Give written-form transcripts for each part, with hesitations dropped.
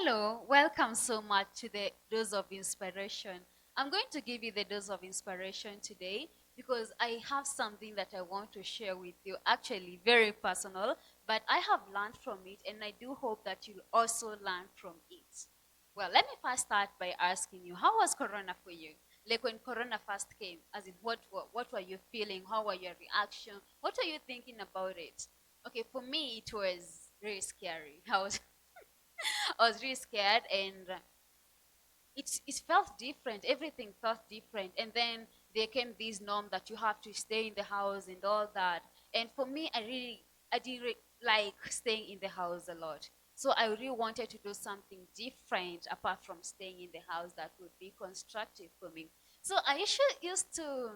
Hello, welcome so much to the Dose of Inspiration. I'm going to give you the dose of inspiration today because I have something that I want to share with you, actually very personal, but I have learned from it and I do hope that you'll also learn from it. Well, let me first start by asking you, how was Corona for you? Like when Corona first came, as in what were you feeling? How were your reaction? What were you thinking about it? Okay, for me, it was very scary. I was really scared and it felt different. Everything felt different. And then there came this norm that you have to stay in the house and all that. And for me, I didn't like staying in the house a lot. So I really wanted to do something different apart from staying in the house that would be constructive for me. So I usually used to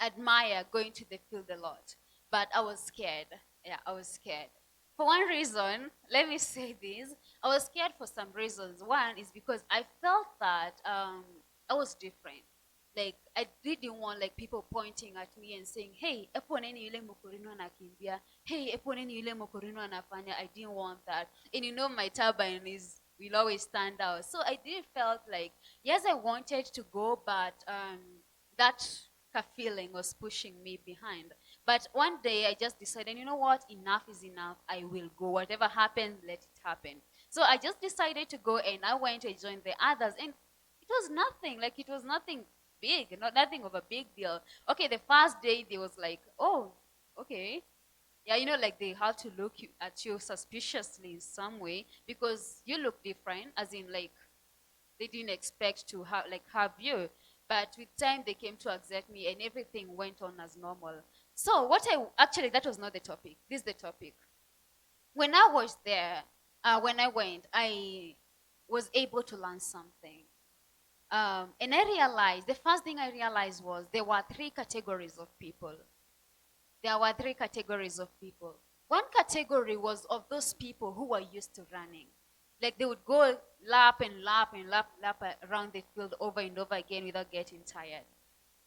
admire going to the field a lot, but I was scared. Yeah, I was scared. For one reason, let me say this: I was scared for some reasons. One is because I felt that I was different. Like I didn't want like people pointing at me and saying, "Hey, epo nini yule mokorino anakimbia? Hey, epo nini yule mokorino anafanya?" I didn't want that. And you know, my turban is will always stand out. So I did felt like yes, I wanted to go, but that feeling was pushing me behind. But one day I just decided, you know what, enough is enough. I will go. Whatever happens, let it happen. So I just decided to go and I went to join the others. And it was nothing, like it was nothing big, not nothing of a big deal. Okay, the first day they was like, oh, okay. Yeah, you know, like they have to look at you suspiciously in some way because you look different, as in like they didn't expect to have you. But with time they came to accept me and everything went on as normal. So what I actually, that was not the topic. This is the topic. When I was there, when I went, I was able to learn something. And I realized, the first thing I realized was there were three categories of people. There were three categories of people. One category was of those people who were used to running. Like they would go lap and lap and lap around the field over and over again without getting tired.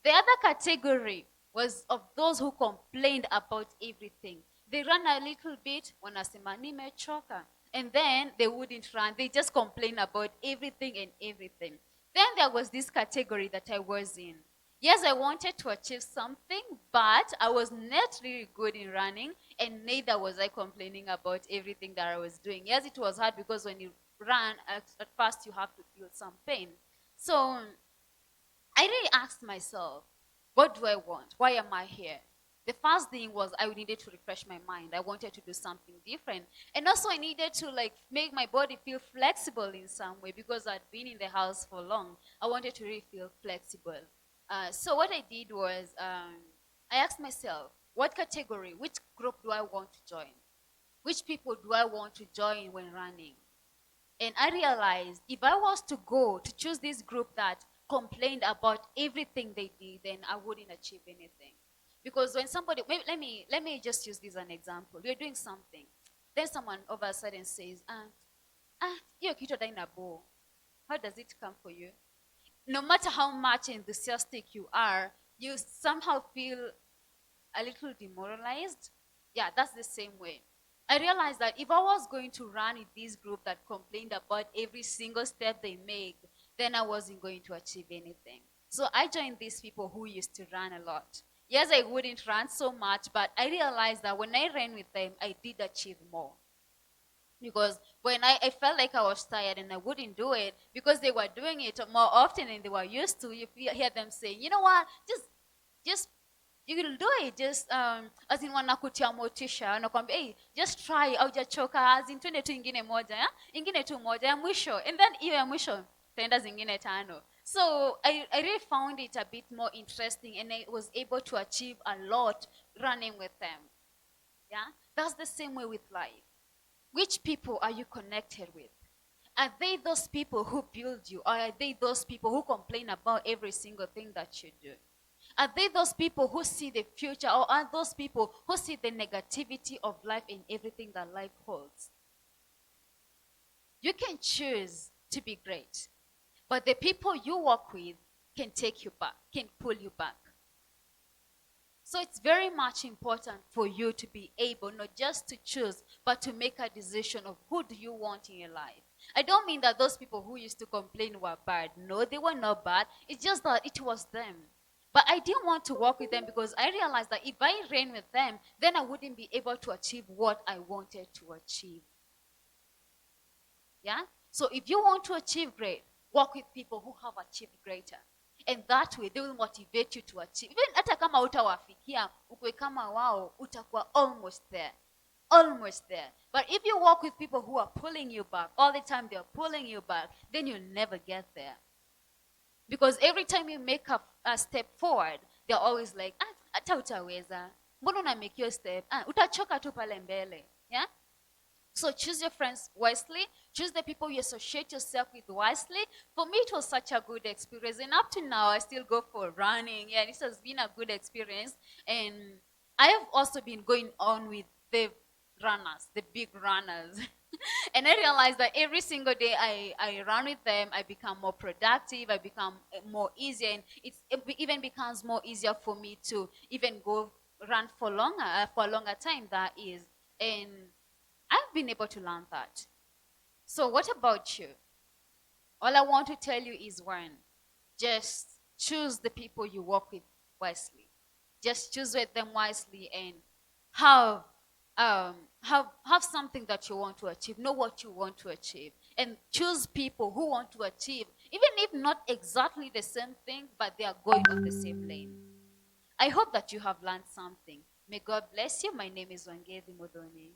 The other category was of those who complained about everything. They ran a little bit, wanasema nimechoka. And then they wouldn't run. They just complain about everything and everything. Then there was this category that I was in. Yes, I wanted to achieve something, but I was not really good in running, and neither was I complaining about everything that I was doing. Yes, it was hard because when you run, at first you have to feel some pain. So I really asked myself, what do I want? Why am I here? The first thing was I needed to refresh my mind. I wanted to do something different. And also I needed to like make my body feel flexible in some way because I'd been in the house for long. I wanted to really feel flexible. So what I did was I asked myself, what category, which group do I want to join? Which people do I want to join when running? And I realized if I was to go to choose this group that complained about everything they did, then I wouldn't achieve anything. Because when somebody, let me just use this as an example. We're doing something, then someone over a sudden says, hiyo kitu hata ina bore. How does it come for you? No matter how much enthusiastic you are, you somehow feel a little demoralized. Yeah, that's the same way. I realized that if I was going to run in this group that complained about every single step they make, then I wasn't going to achieve anything. So I joined these people who used to run a lot. Yes, I wouldn't run so much, but I realized that when I ran with them, I did achieve more. Because when I felt like I was tired and I wouldn't do it, because they were doing it more often and they were used to, you hear them saying, you know what, just you will do it, just as in wanakutia motisha, wanakwambia hey, just try, haujachoka, as in twende tu ingine moja ya ingine tu moja ya mwisho, and then hiyo ya mwisho taenda zingine tano. So I really found it a bit more interesting and I was able to achieve a lot running with them. Yeah, that's the same way with life. Which people are you connected with? Are they those people who build you, or are they those people who complain about every single thing that you do? Are they those people who see the future, or are those people who see the negativity of life in everything that life holds? You can choose to be great, but the people you work with can take you back, can pull you back. So it's very much important for you to be able not just to choose, but to make a decision of who do you want in your life. I don't mean that those people who used to complain were bad. No, they were not bad. It's just that it was them. But I didn't want to work with them because I realized that if I ran with them, then I wouldn't be able to achieve what I wanted to achieve. Yeah? So if you want to achieve great, work with people who have achieved greater. And that way they will motivate you to achieve. Even hata kama utawafikia, ukwe kama wao, utakuwa almost there. Almost there. But if you work with people who are pulling you back, all the time they're pulling you back, then you'll never get there. Because every time you make a step forward, they're always like, hata utaweza. Mbona una make your step? Utachoka tu pale mbele. Yeah? So choose your friends wisely. Choose the people you associate yourself with wisely. For me, it was such a good experience. And up to now, I still go for running. Yeah, this has been a good experience. And I have also been going on with the runners, the big runners. And I realized that every single day I run with them, I become more productive, I become more easier. And it even becomes more easier for me to even go run for a longer time, that is. And I've been able to learn that. So what about you? All I want to tell you is one, just choose the people you work with wisely. Just choose with them wisely and have have something that you want to achieve. Know what you want to achieve. And choose people who want to achieve, even if not exactly the same thing, but they are going on the same lane. I hope that you have learned something. May God bless you. My name is Wangezi Modoni.